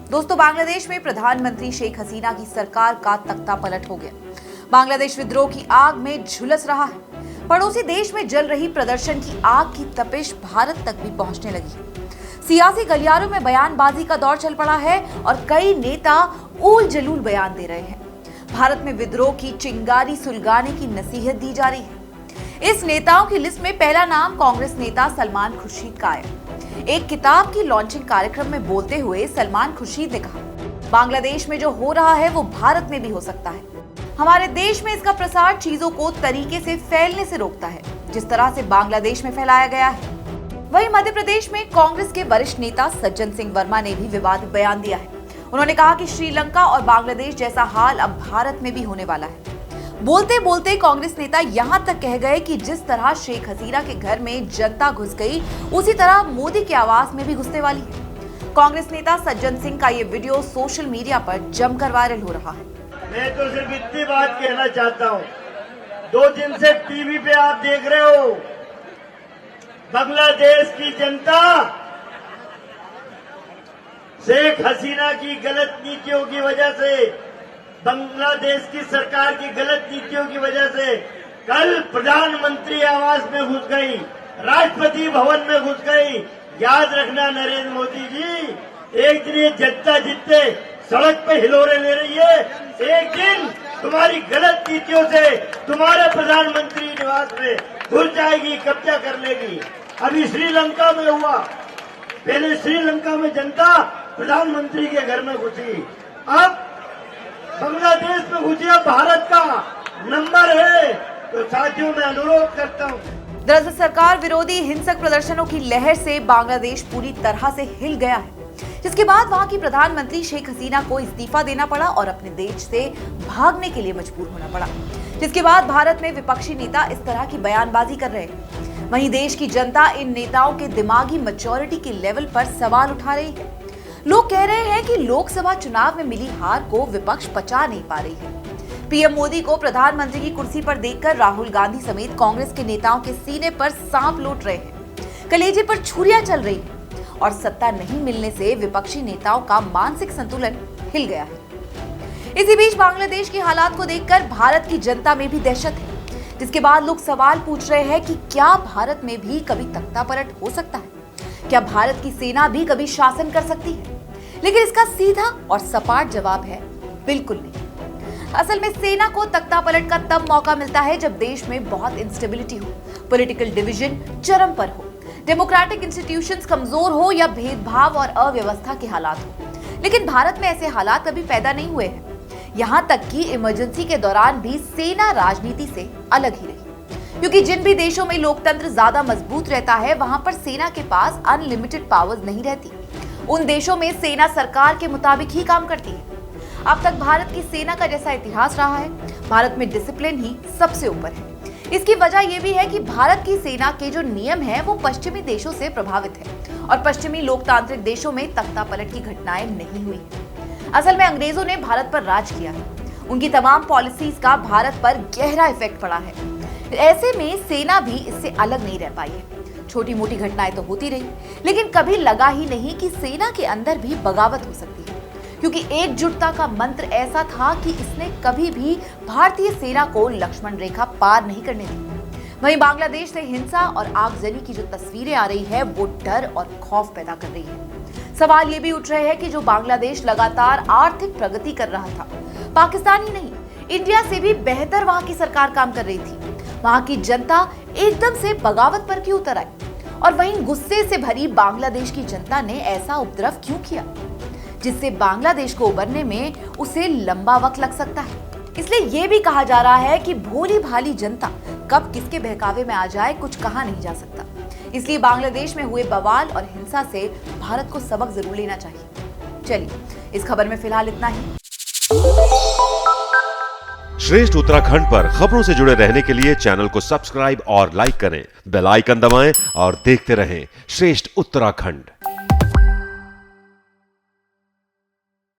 दोस्तों, बांग्लादेश में प्रधानमंत्री शेख हसीना की सरकार का तख्ता पलट हो गया। बांग्लादेश विद्रोह की आग में झुलस रहा है। पड़ोसी देश में जल रही प्रदर्शन की आग की तपिश भारत तक भी पहुंचने लगी है। सियासी गलियारों में बयानबाजी का दौर चल पड़ा है और कई नेता ऊल जलूल बयान दे रहे हैं। भारत में विद्रोह की चिंगारी सुलगाने की नसीहत दी जा रही है। इस नेताओं की लिस्ट में पहला नाम कांग्रेस नेता सलमान खुर्शीद का है। एक किताब की लॉन्चिंग कार्यक्रम में बोलते हुए सलमान खुर्शीद ने कहा, बांग्लादेश में जो हो रहा है वो भारत में भी हो सकता है। हमारे देश में इसका प्रसार चीजों को तरीके से फैलने से रोकता है, जिस तरह से बांग्लादेश में फैलाया गया है। वहीं मध्य प्रदेश में कांग्रेस के वरिष्ठ नेता सज्जन सिंह वर्मा ने भी विवादित बयान दिया है। उन्होंने कहा कि श्रीलंका और बांग्लादेश जैसा हाल अब भारत में भी होने वाला है। बोलते बोलते कांग्रेस नेता यहां तक कह गए कि जिस तरह शेख हसीना के घर में जनता घुस गई, उसी तरह मोदी के आवास में भी घुसने वाली है। कांग्रेस नेता सज्जन सिंह का ये वीडियो सोशल मीडिया पर जमकर वायरल हो रहा है। मैं तो सिर्फ इतनी बात कहना चाहता हूँ, 2 दिन से टीवी पे आप देख रहे हो, बांग्लादेश की जनता शेख हसीना की गलत नीतियों की वजह से, बांग्लादेश की सरकार की गलत नीतियों की वजह से कल प्रधानमंत्री आवास में घुस गई, राष्ट्रपति भवन में घुस गई। याद रखना नरेंद्र मोदी जी, एक दिन ये जनता जितने सड़क पे हिलोरे ले रही है, एक दिन तुम्हारी गलत नीतियों से तुम्हारे प्रधानमंत्री निवास में घुस जाएगी, कब्जा कर लेगी। अभी श्रीलंका में हुआ, पहले श्रीलंका में जनता प्रधानमंत्री के घर में घुसी, अब बांग्लादेश में घुसी। अब भारत का नंबर है, तो साथियों मैं अनुरोध करता हूँ। दरअसल सरकार विरोधी हिंसक प्रदर्शनों की लहर से बांग्लादेश पूरी तरह से हिल गया है, जिसके बाद वहां की प्रधानमंत्री शेख हसीना को इस्तीफा देना पड़ा और अपने देश से भागने के लिए मजबूर होना पड़ा, जिसके बाद भारत में विपक्षी नेता इस तरह की बयानबाजी कर रहे हैं। वहीं देश की जनता इन नेताओं के दिमागी मैच्योरिटी के लेवल पर सवाल उठा रही है। लोग कह रहे हैं कि लोकसभा चुनाव में मिली हार को विपक्ष पचा नहीं पा रही है। पीएम मोदी को प्रधानमंत्री की कुर्सी पर देखकर राहुल गांधी समेत कांग्रेस के नेताओं के सीने पर सांप लौट रहे हैं, कलेजे पर छुरियां चल रही है और सत्ता नहीं मिलने से विपक्षी नेताओं का मानसिक संतुलन हिल गया है। इसी बीच बांग्लादेश के हालात को देखकर भारत की जनता में भी दहशत है, जिसके बाद लोग सवाल पूछ रहे हैं कि क्या भारत में भी कभी तख्ता पलट हो सकता है? क्या भारत की सेना भी कभी शासन कर सकती है? लेकिन इसका सीधा और सपाट जवाब है, बिल्कुल नहीं। असल में सेना को तख्ता पलट का तब मौका मिलता है जब देश में बहुत इंस्टेबिलिटी हो, पॉलिटिकल डिवीजन चरम पर हो, डेमोक्रेटिक इंस्टीट्यूशंस कमजोर हो या भेदभाव और अव्यवस्था के हालात हो। लेकिन भारत में ऐसे हालात कभी पैदा नहीं हुए हैं। यहाँ तक कि इमरजेंसी के दौरान भी सेना राजनीति से अलग ही रही, क्योंकि जिन भी देशों में लोकतंत्र ज्यादा मजबूत रहता है, वहां पर सेना के पास अनलिमिटेड पावर्स नहीं रहती। उन देशों में सेना सरकार के मुताबिक ही काम करती है। अब तक भारत की सेना का जैसा इतिहास रहा है, भारत में डिसिप्लिन ही सबसे ऊपर है। इसकी वजह यह भी है कि भारत की सेना के जो नियम हैं वो पश्चिमी देशों से प्रभावित है और पश्चिमी लोकतांत्रिक देशों में तख्ता पलट की घटनाएं नहीं हुई। असल में अंग्रेजों ने भारत पर राज किया है, उनकी तमाम पॉलिसीज का भारत पर गहरा इफेक्ट पड़ा है। ऐसे में सेना भी इससे अलग नहीं रह पाई है। छोटी मोटी घटनाएं तो होती रही, लेकिन कभी लगा ही नहीं कि सेना के अंदर भी बगावत हो सकती है, क्योंकि एकजुटता का मंत्र ऐसा था कि इसने कभी भी भारतीय सेना को लक्ष्मण रेखा पार नहीं करने दी। वहीं बांग्लादेश से हिंसा और आगजनी की जो तस्वीरें आ रही है वो डर और खौफ पैदा कर रही है। सवाल ये भी उठ रहे हैं कि जो बांग्लादेश लगातार आर्थिक प्रगति कर रहा था, पाकिस्तान ही नहीं इंडिया से भी बेहतर वहां की सरकार काम कर रही थी, वहां की जनता एकदम से बगावत पर क्यों उतर आई? और वहीं गुस्से से भरी बांग्लादेश की जनता ने ऐसा उपद्रव क्यों किया, जिससे बांग्लादेश को उबरने में उसे लंबा वक्त लग सकता है। इसलिए ये भी कहा जा रहा है कि भोली भाली जनता कब किसके बहकावे में आ जाए कुछ कहा नहीं जा सकता। इसलिए बांग्लादेश में हुए बवाल और हिंसा से भारत को सबक जरूर लेना चाहिए। चलिए, इस खबर में फिलहाल इतना ही। श्रेष्ठ उत्तराखंड पर खबरों से जुड़े रहने के लिए चैनल को सब्सक्राइब और लाइक करें, बेल आइकन दबाएं और देखते रहें श्रेष्ठ उत्तराखंड।